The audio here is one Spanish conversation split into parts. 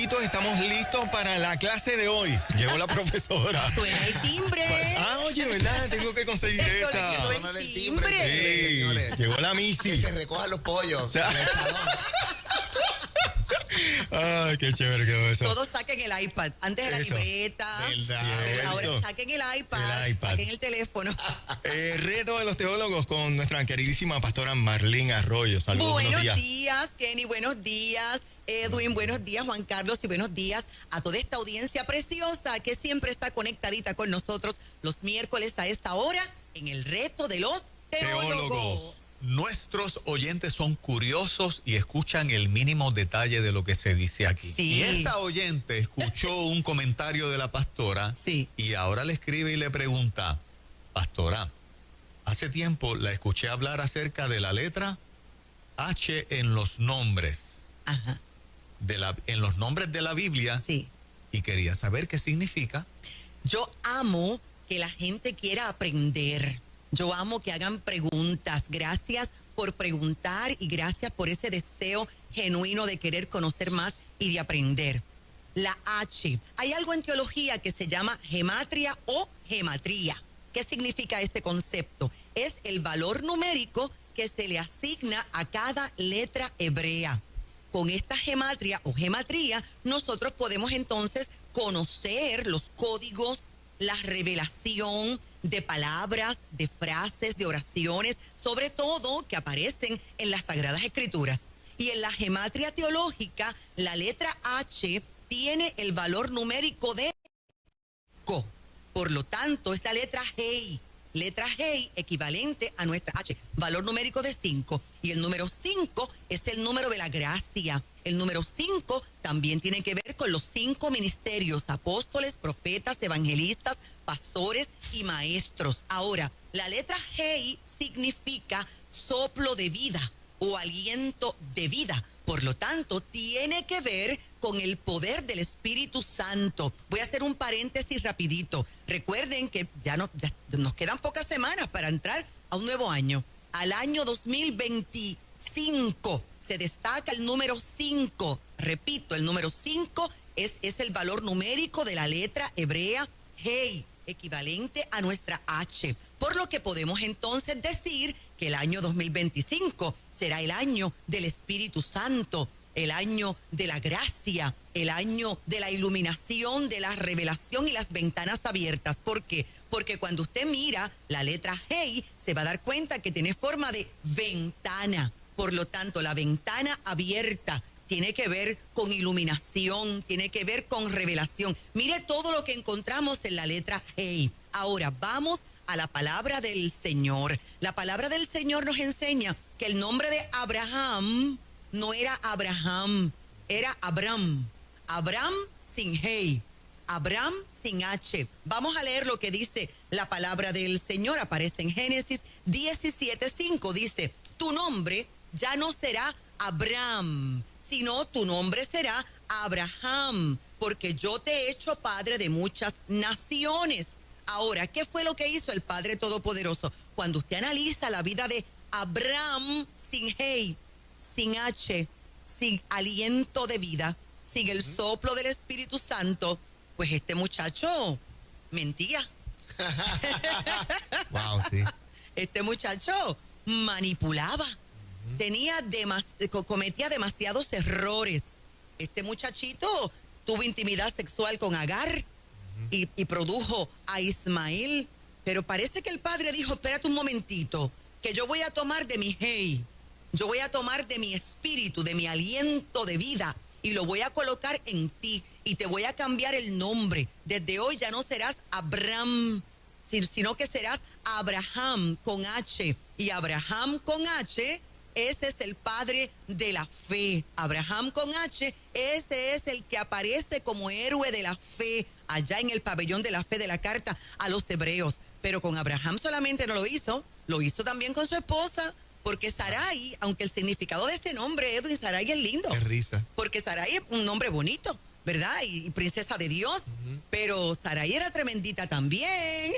Estamos listos para la clase de hoy. Llegó la profesora. Suena el timbre. Oye, ¿verdad? Tengo que conseguir esa. Suena el timbre. Sí, señores. llegó la Missy. Que se recojan los pollos. Ay, qué chévere quedó eso. Todos saquen el iPad. Antes de la libreta. ¿Verdad? Ahora saquen el iPad. Saquen el teléfono. Reto de los teólogos con nuestra queridísima pastora Marlene Arroyo. Saludos, buenos días, Kenny. Buenos días, Edwin. Buenos días, Juan Carlos. Y buenos días a toda esta audiencia preciosa que siempre está conectadita con nosotros los miércoles a esta hora en el reto de los teólogos. Nuestros oyentes son curiosos y escuchan el mínimo detalle de lo que se dice aquí. Sí. Y esta oyente escuchó un comentario de la pastora y ahora le escribe y le pregunta: pastora, hace tiempo la escuché hablar acerca de la letra H en los nombres. Ajá. En los nombres de la Biblia. Sí. Y quería saber qué significa. Yo amo que la gente quiera aprender. Yo amo que hagan preguntas. Gracias por preguntar y gracias por ese deseo genuino de querer conocer más y de aprender. La H. Hay algo en teología que se llama gematria o gematría. ¿Qué significa este concepto? Es el valor numérico que se le asigna a cada letra hebrea. Con esta gematria o gematría, nosotros podemos entonces conocer los códigos, la revelación de palabras, de frases, de oraciones, sobre todo que aparecen en las Sagradas Escrituras. Y en la gematria teológica, la letra H tiene el valor numérico de 5. Por lo tanto, es la letra Hei equivalente a nuestra H, valor numérico de 5. Y el número 5 es el número de la gracia. El número 5 también tiene que ver con los 5 ministerios: apóstoles, profetas, evangelistas, pastores y maestros. Ahora, la letra Hei significa soplo de vida o aliento de vida. Por lo tanto, tiene que ver con el poder del Espíritu Santo. Voy a hacer un paréntesis rapidito. Recuerden que ya nos quedan pocas semanas para entrar a un nuevo año. Al año 2025 se destaca el número 5. Repito, el número 5 es el valor numérico de la letra hebrea Hei, equivalente a nuestra H. Por lo que podemos entonces decir que el año 2025 será el año del Espíritu Santo, el año de la gracia, el año de la iluminación, de la revelación y las ventanas abiertas. ¿Por qué? Porque cuando usted mira la letra Hei, se va a dar cuenta que tiene forma de ventana. Por lo tanto, la ventana abierta tiene que ver con iluminación, tiene que ver con revelación. Mire todo lo que encontramos en la letra Hei. Ahora vamos a la palabra del Señor. La palabra del Señor nos enseña que el nombre de Abraham no era Abraham, era Abram. Abram sin Hei, Abram sin H. Vamos a leer lo que dice la palabra del Señor. Aparece en Génesis 17:5. Dice: tu nombre ya no será Abram, sino tu nombre será Abraham, porque yo te he hecho padre de muchas naciones. Ahora, ¿qué fue lo que hizo el Padre Todopoderoso? Cuando usted analiza la vida de Abraham sin Hei, sin H, sin aliento de vida, sin el soplo del Espíritu Santo, pues este muchacho mentía. Wow, sí. Este muchacho manipulaba. Cometía demasiados errores. Este muchachito tuvo intimidad sexual con Agar y produjo a Ismael. Pero parece que el padre dijo: espérate un momentito, que yo voy a tomar de mi Hei, yo voy a tomar de mi espíritu, de mi aliento de vida, y lo voy a colocar en ti, y te voy a cambiar el nombre. Desde hoy ya no serás Abram, sino que serás Abraham con H. Y Abraham con H, ese es el padre de la fe. Abraham con H, ese es el que aparece como héroe de la fe allá en el pabellón de la fe de la carta a los hebreos. Pero con Abraham solamente no lo hizo también con su esposa, porque Sarai, aunque el significado de ese nombre, Edwin, Sarai es lindo. Qué risa. Porque Sarai es un nombre bonito, ¿verdad? Y princesa de Dios. Pero Sarai era tremendita también.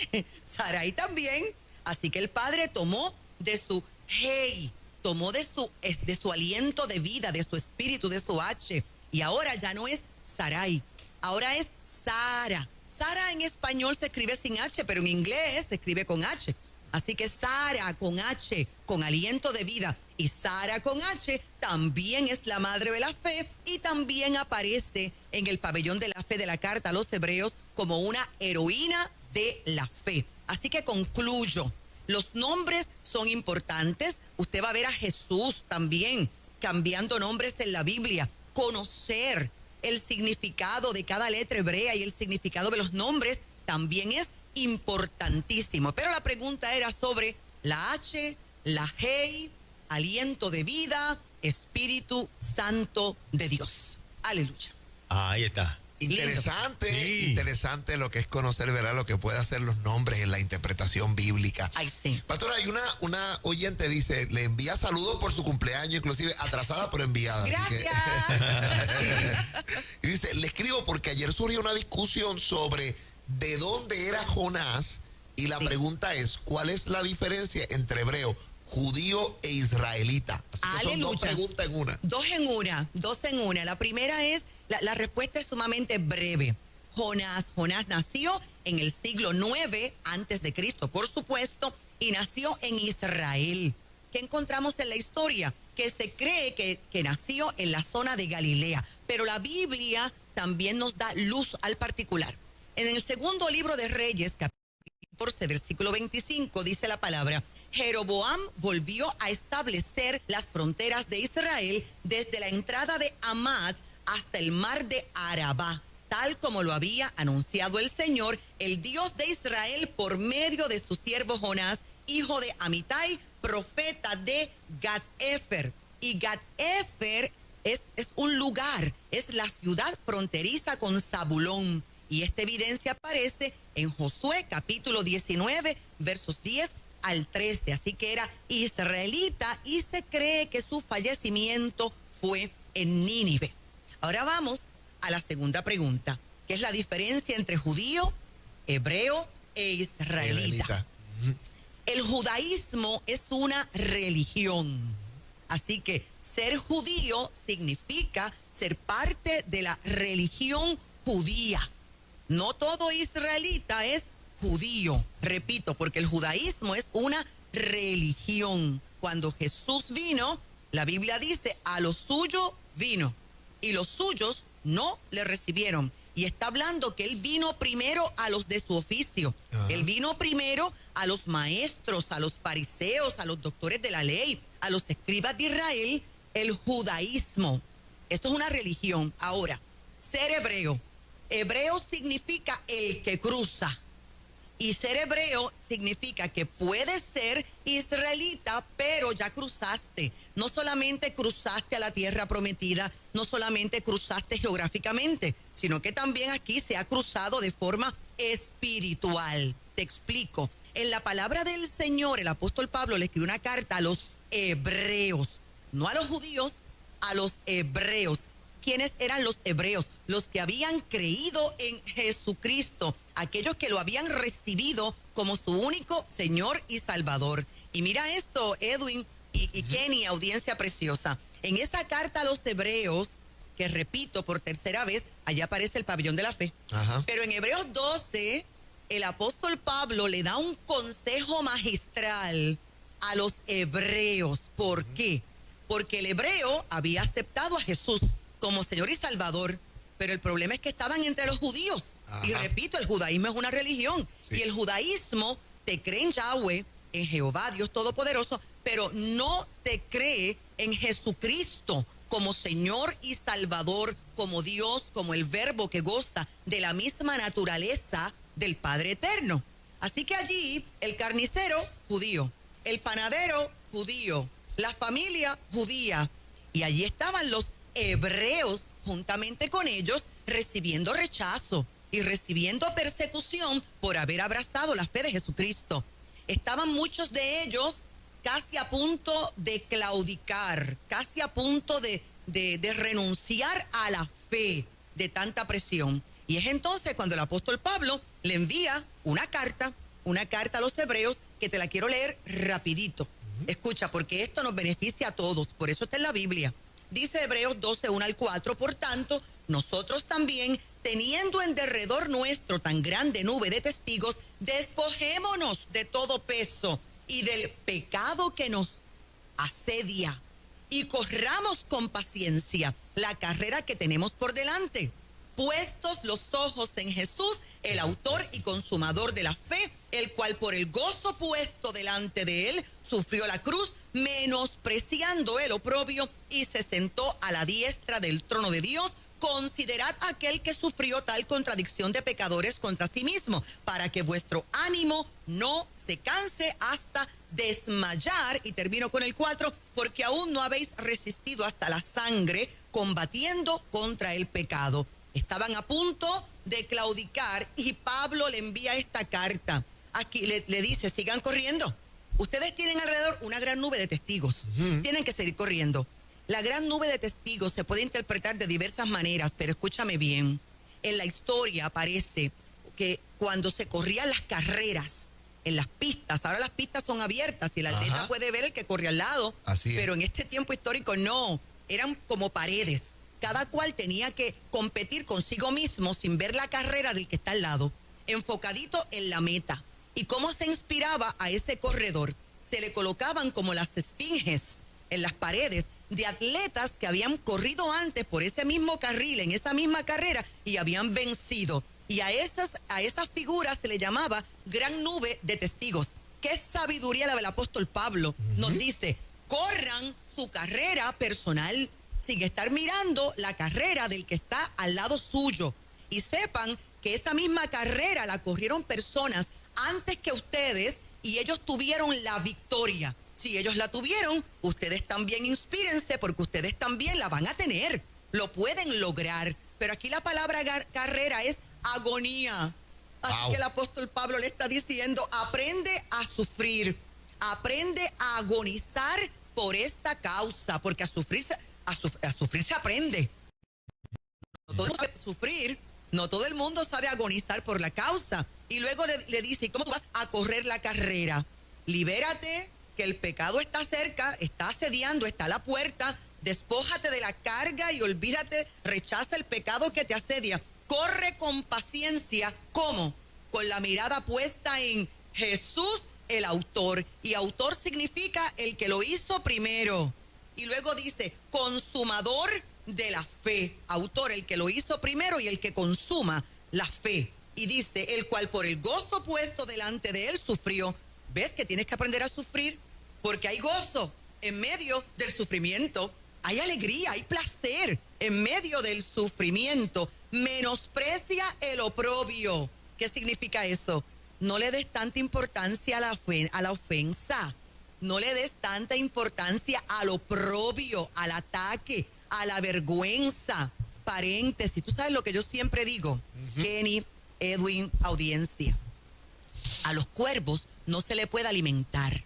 Sarai también. Así que el padre tomó de su Hei, tomó de su aliento de vida, de su espíritu, de su H, y ahora ya no es Sarai. Ahora es Sara. Sara en español se escribe sin H, pero en inglés se escribe con H. Así que Sara con H, con aliento de vida. Y Sara con H también es la madre de la fe y también aparece en el pabellón de la fe de la carta a los hebreos como una heroína de la fe. Así que concluyo, los nombres son importantes. Usted va a ver a Jesús también cambiando nombres en la Biblia. Conocer el significado de cada letra hebrea y el significado de los nombres también es importantísimo. Pero la pregunta era sobre la H, la Hei, aliento de vida, Espíritu Santo de Dios. Aleluya. Ahí está. Interesante, sí. Interesante lo que es conocer, ¿verdad? Lo que puede hacer los nombres en la interpretación bíblica. Ay, sí. Pastora, hay una oyente, dice, le envía saludos por su cumpleaños, inclusive atrasada pero enviada. Gracias. Y dice, le escribo porque ayer surgió una discusión sobre de dónde era Jonás y la pregunta es, ¿cuál es la diferencia entre hebreo, judío e israelita? Así que son dos preguntas en una. Dos en una. La primera es, la respuesta es sumamente breve. Jonás nació en el siglo 9 antes de Cristo, por supuesto, y nació en Israel. ¿Qué encontramos en la historia? Que se cree que nació en la zona de Galilea, pero la Biblia también nos da luz al particular. En el segundo libro de Reyes, capítulo 14, versículo 25, dice la palabra: Jeroboam volvió a establecer las fronteras de Israel desde la entrada de Hamat hasta el mar de Arabá, tal como lo había anunciado el Señor, el Dios de Israel, por medio de su siervo Jonás, hijo de Amitai, profeta de Gat-Efer. Y Gat-Efer es un lugar, es la ciudad fronteriza con Zabulón. Y esta evidencia aparece en Josué capítulo 19, versos 10 al 13. Así que era israelita y se cree que su fallecimiento fue en Nínive. Ahora vamos a la segunda pregunta, que es la diferencia entre judío, hebreo e israelita. El judaísmo es una religión. Así que ser judío significa ser parte de la religión judía. No todo israelita es judío, repito, porque el judaísmo es una religión. Cuando Jesús vino, la Biblia dice, a lo suyo vino, y los suyos no le recibieron. Y está hablando que él vino primero a los de su oficio. Ajá. Él vino primero a los maestros, a los fariseos, a los doctores de la ley, a los escribas de Israel, el judaísmo. Esto es una religión. Ahora, ser hebreo. Hebreo significa el que cruza. Y ser hebreo significa que puedes ser israelita, pero ya cruzaste. No solamente cruzaste a la tierra prometida, no solamente cruzaste geográficamente, sino que también aquí se ha cruzado de forma espiritual. Te explico. En la palabra del Señor, el apóstol Pablo le escribió una carta a los hebreos, no a los judíos, a los hebreos. ¿Quiénes eran los hebreos? Los que habían creído en Jesucristo, aquellos que lo habían recibido como su único Señor y Salvador. Y mira esto, Edwin y Kenny, audiencia preciosa. En esa carta a los hebreos, que repito por tercera vez, allá aparece el pabellón de la fe. Ajá. Pero en Hebreos 12, el apóstol Pablo le da un consejo magistral a los hebreos. ¿Por qué? Porque el hebreo había aceptado a Jesús como Señor y Salvador, pero el problema es que estaban entre los judíos. Ajá. Y repito, el judaísmo es una religión. Sí. Y el judaísmo te cree en Yahweh, en Jehová, Dios Todopoderoso, pero no te cree en Jesucristo como Señor y Salvador, como Dios, como el Verbo que goza de la misma naturaleza del Padre Eterno. Así que allí el carnicero, judío, el panadero, judío, la familia, judía, y allí estaban los hebreos juntamente con ellos, recibiendo rechazo y recibiendo persecución por haber abrazado la fe de Jesucristo. Estaban muchos de ellos casi a punto de claudicar, casi a punto de renunciar a la fe de tanta presión. Y es entonces cuando el apóstol Pablo le envía una carta a los hebreos, que te la quiero leer rapidito. Escucha, porque esto nos beneficia a todos, por eso está en la Biblia. Dice Hebreos 12, 1 al 4, por tanto, nosotros también, teniendo en derredor nuestro tan grande nube de testigos, despojémonos de todo peso y del pecado que nos asedia y corramos con paciencia la carrera que tenemos por delante, puestos los ojos en Jesús, el autor y consumador de la fe, el cual por el gozo puesto delante de él sufrió la cruz, menospreciando el oprobio, y se sentó a la diestra del trono de Dios. Considerad aquel que sufrió tal contradicción de pecadores contra sí mismo, para que vuestro ánimo no se canse hasta desmayar. Y termino con el 4, porque aún no habéis resistido hasta la sangre, combatiendo contra el pecado. Estaban a punto de claudicar y Pablo le envía esta carta. Aquí le dice, sigan corriendo. Ustedes tienen alrededor una gran nube de testigos. Tienen que seguir corriendo. La gran nube de testigos se puede interpretar de diversas maneras, pero escúchame bien. En la historia aparece que cuando se corrían las carreras en las pistas, ahora las pistas son abiertas y el atleta puede ver el que corre al lado, pero en este tiempo histórico no, eran como paredes. Cada cual tenía que competir consigo mismo sin ver la carrera del que está al lado, enfocadito en la meta. ¿Y cómo se inspiraba a ese corredor? Se le colocaban como las esfinges en las paredes de atletas que habían corrido antes por ese mismo carril, en esa misma carrera, y habían vencido. Y a esas figuras se le llamaba gran nube de testigos. ¿Qué sabiduría la del apóstol Pablo? Nos dice, corran su carrera personal sin estar mirando la carrera del que está al lado suyo. Y sepan que esa misma carrera la corrieron personas antes que ustedes y ellos tuvieron la victoria. Si ellos la tuvieron, ustedes también inspírense porque ustedes también la van a tener. Lo pueden lograr. Pero aquí la palabra carrera es agonía. Así que el apóstol Pablo le está diciendo, aprende a sufrir. Aprende a agonizar por esta causa. Porque a sufrir se aprende. No todo el mundo sabe sufrir. No todo el mundo sabe agonizar por la causa. Y luego le dice, ¿cómo tú vas a correr la carrera? Libérate, que el pecado está cerca, está asediando, está a la puerta. Despójate de la carga y olvídate, rechaza el pecado que te asedia. Corre con paciencia. ¿Cómo? Con la mirada puesta en Jesús, el autor. Y autor significa el que lo hizo primero. Y luego dice, consumador de la fe. Autor, el que lo hizo primero y el que consuma la fe. Y dice, el cual por el gozo puesto delante de él sufrió. ¿Ves que tienes que aprender a sufrir? Porque hay gozo en medio del sufrimiento. Hay alegría, hay placer en medio del sufrimiento. Menosprecia el oprobio. ¿Qué significa eso? No le des tanta importancia a la ofensa. No le des tanta importancia al oprobio, al ataque, a la vergüenza. Paréntesis, tú sabes lo que yo siempre digo, Kenny, Edwin, audiencia. A los cuervos no se le puede alimentar.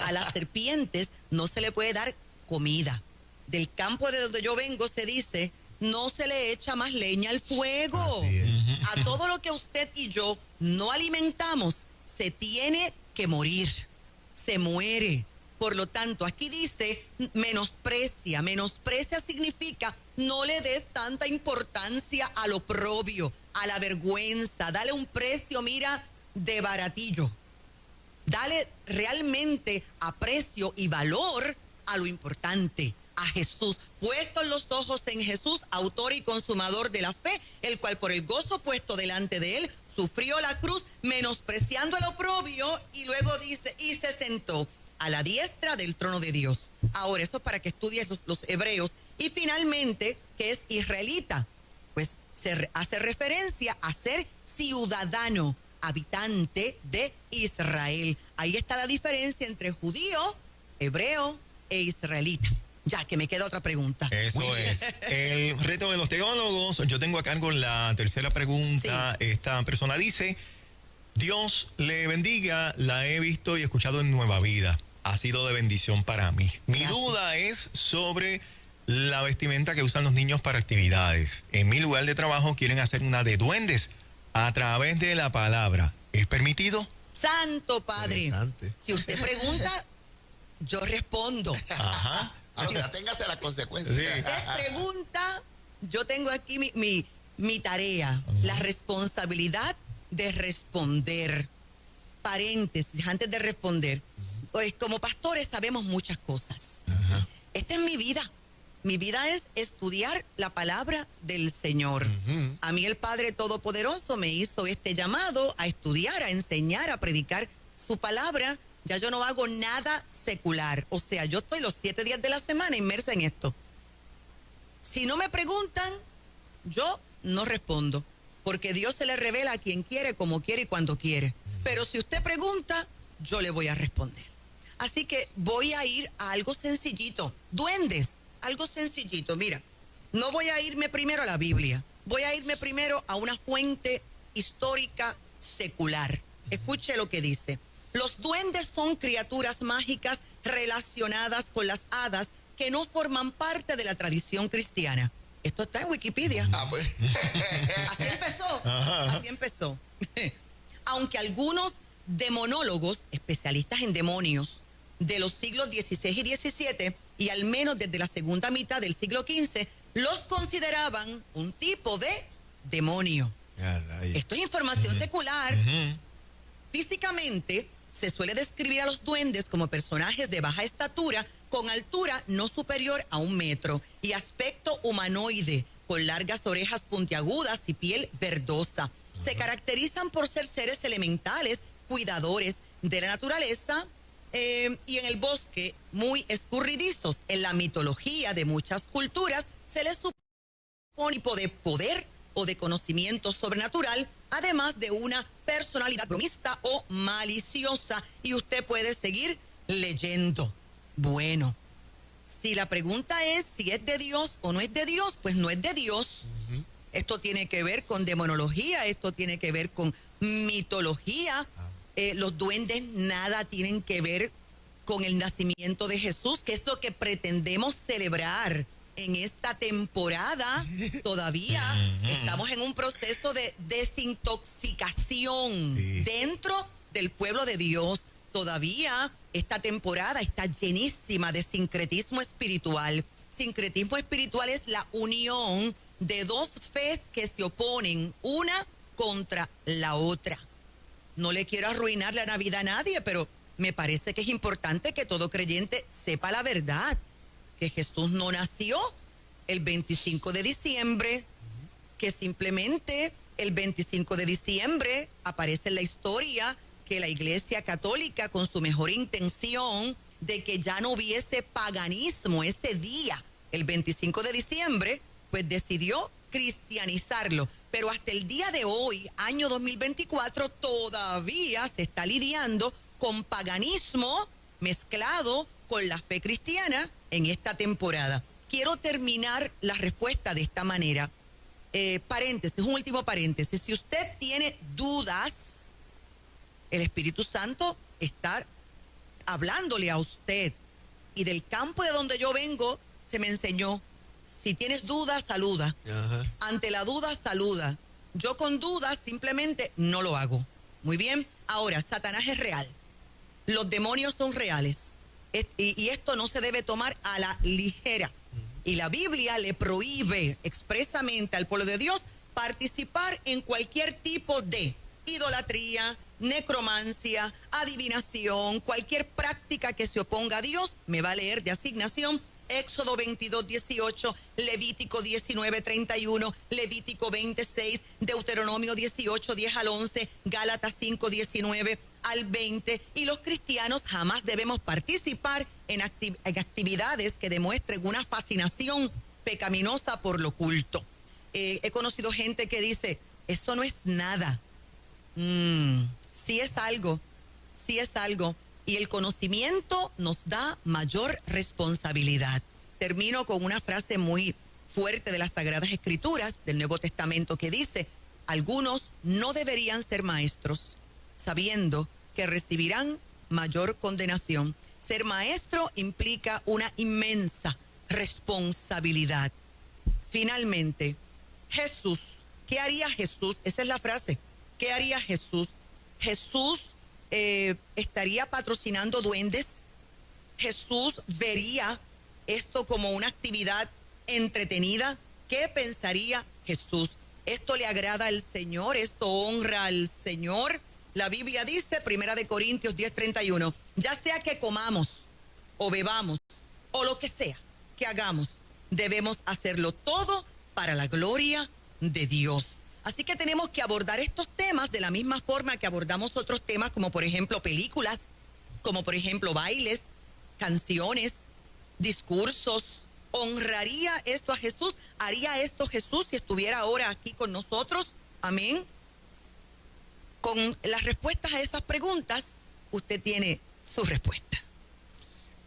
A las serpientes no se le puede dar comida. Del campo de donde yo vengo se dice, no se le echa más leña al fuego. A todo lo que usted y yo no alimentamos, se tiene que morir. Se muere. Por lo tanto, aquí dice menosprecia. Menosprecia significa no le des tanta importancia al oprobio, a la vergüenza. Dale un precio, mira, de baratillo. Dale realmente aprecio y valor a lo importante, a Jesús. Puestos los ojos en Jesús, autor y consumador de la fe, el cual por el gozo puesto delante de él sufrió la cruz, menospreciando el oprobio, y luego dice, y se sentó a la diestra del trono de Dios. Ahora, eso es para que estudies los hebreos. Y finalmente, que es israelita, pues se hace referencia a ser ciudadano, habitante de Israel. Ahí está la diferencia entre judío, hebreo e israelita. Ya que me queda otra pregunta. Eso es. El reto de los teólogos. Yo tengo a cargo la tercera pregunta. Sí. Esta persona dice, Dios le bendiga, la he visto y escuchado en Nueva Vida. Ha sido de bendición para mí. Mi duda es sobre la vestimenta que usan los niños para actividades. En mi lugar de trabajo quieren hacer una de duendes a través de la palabra. ¿Es permitido? Santo Padre. Si usted pregunta, yo respondo. Ajá. Ahora téngase la consecuencia. Sí. Usted pregunta, yo tengo aquí mi tarea, la responsabilidad de responder. Paréntesis, antes de responder. Pues como pastores sabemos muchas cosas. Esta es mi vida. Mi vida es estudiar la palabra del Señor. A mí el Padre Todopoderoso me hizo este llamado a estudiar, a enseñar, a predicar su palabra. Ya yo no hago nada secular. O sea, yo estoy los 7 días de la semana inmersa en esto. Si no me preguntan, yo no respondo. Porque Dios se le revela a quien quiere, como quiere y cuando quiere. Pero si usted pregunta, yo le voy a responder. Así que voy a ir a algo sencillito. Duendes, algo sencillito. Mira, no voy a irme primero a la Biblia. Voy a irme primero a una fuente histórica secular. Escuche lo que dice. Los duendes son criaturas mágicas relacionadas con las hadas que no forman parte de la tradición cristiana. Esto está en Wikipedia. Pues. Así empezó. Así empezó. Aunque algunos demonólogos, especialistas en demonios, de los siglos XVI y XVII, y al menos desde la segunda mitad del siglo XV, los consideraban un tipo de demonio. Esto es información secular. Físicamente, se suele describir a los duendes como personajes de baja estatura, con altura no superior a 1 metro, y aspecto humanoide, con largas orejas puntiagudas y piel verdosa. Se caracterizan por ser seres elementales, cuidadores de la naturaleza y en el bosque muy escurridizos. En la mitología de muchas culturas se les supone un tipo de poder o de conocimiento sobrenatural, además de una personalidad bromista o maliciosa. Y usted puede seguir leyendo. Bueno, si la pregunta es si es de Dios o no es de Dios, pues no es de Dios. Esto tiene que ver con demonología, esto tiene que ver con mitología. Los duendes nada tienen que ver con el nacimiento de Jesús, que es lo que pretendemos celebrar en esta temporada. Todavía estamos en un proceso de desintoxicación dentro del pueblo de Dios. Todavía esta temporada está llenísima de sincretismo espiritual. Sincretismo espiritual es la unión de dos fes que se oponen una contra la otra. No le quiero arruinar la Navidad a nadie, pero me parece que es importante que todo creyente sepa la verdad, que Jesús no nació el 25 de diciembre, que simplemente el 25 de diciembre aparece en la historia que la Iglesia Católica, con su mejor intención de que ya no hubiese paganismo ese día, el 25 de diciembre, pues decidió cristianizarlo. Pero hasta el día de hoy, año 2024, todavía se está lidiando con paganismo mezclado con la fe cristiana en esta temporada. Quiero terminar la respuesta de esta manera. Paréntesis, un último paréntesis. Si usted tiene dudas, el Espíritu Santo está hablándole a usted. Y del campo de donde yo vengo, se me enseñó, si tienes dudas, saluda. Ante la duda, saluda. Yo con dudas simplemente no lo hago. Muy bien. Ahora, Satanás es real. Los demonios son reales. Y esto no se debe tomar a la ligera. Y la Biblia le prohíbe expresamente al pueblo de Dios participar en cualquier tipo de idolatría, necromancia, adivinación, cualquier práctica que se oponga a Dios. Me va a leer de asignación Éxodo 22:18, Levítico 19:31, Levítico 20:6, Deuteronomio 18:10 al 11, Gálatas 5:19 al 20. Y los cristianos jamás debemos participar en actividades que demuestren una fascinación pecaminosa por lo oculto. He conocido gente que dice, eso no es nada. Sí es algo, sí es algo. Y el conocimiento nos da mayor responsabilidad. Termino con una frase muy fuerte de las Sagradas Escrituras del Nuevo Testamento que dice, algunos no deberían ser maestros, sabiendo que recibirán mayor condenación. Ser maestro implica una inmensa responsabilidad. Finalmente, Jesús, ¿qué haría Jesús? Esa es la frase. ¿Qué haría Jesús? Jesús estaría patrocinando duendes. Jesús vería esto como una actividad entretenida. ¿Qué pensaría Jesús? ¿Esto le agrada al Señor? ¿Esto honra al Señor? La Biblia dice, 1 Corintios 10:31, ya sea que comamos o bebamos o lo que sea que hagamos, debemos hacerlo todo para la gloria de Dios. Así que tenemos que abordar estos temas de la misma forma que abordamos otros temas, como por ejemplo películas, como por ejemplo bailes, canciones, discursos. ¿Honraría esto a Jesús? ¿Haría esto Jesús si estuviera ahora aquí con nosotros? Amén. Con las respuestas a esas preguntas, usted tiene su respuesta.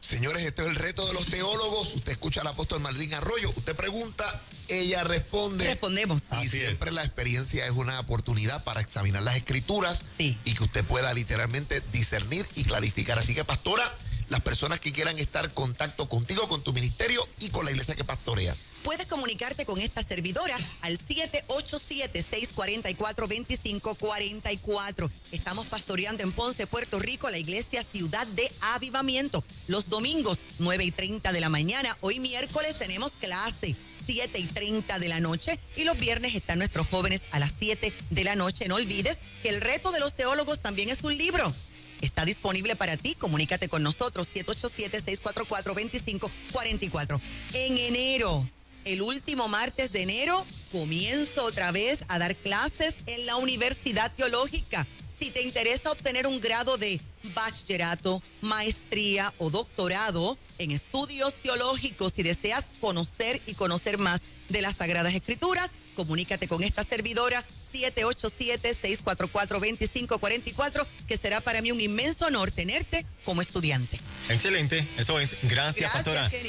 Señores, este es el reto de los teólogos. Usted escucha al apóstol Malrín Arroyo. Usted pregunta, ella responde. Respondemos. Y así siempre es. La experiencia es una oportunidad para examinar las escrituras y que usted pueda literalmente discernir y clarificar. Así que, pastora, las personas que quieran estar en contacto contigo, con tu ministerio y con la iglesia que pastoreas. Puedes comunicarte con esta servidora al 787-644-2544. Estamos pastoreando en Ponce, Puerto Rico, la iglesia Ciudad de Avivamiento. Los domingos, 9:30 de la mañana. Hoy miércoles tenemos clase, 7:30 de la noche. Y los viernes están nuestros jóvenes a las 7 de la noche. No olvides que el reto de los teólogos también es un libro. Está disponible para ti. Comunícate con nosotros, 787-644-2544. En enero, el último martes de enero, comienzo otra vez a dar clases en la Universidad Teológica. Si te interesa obtener un grado de bachillerato, maestría o doctorado en estudios teológicos y deseas conocer y conocer más de las Sagradas Escrituras, comunícate con esta servidora, 787-644-2544, que será para mí un inmenso honor tenerte como estudiante. Excelente, eso es. Gracias, pastora. Kenny.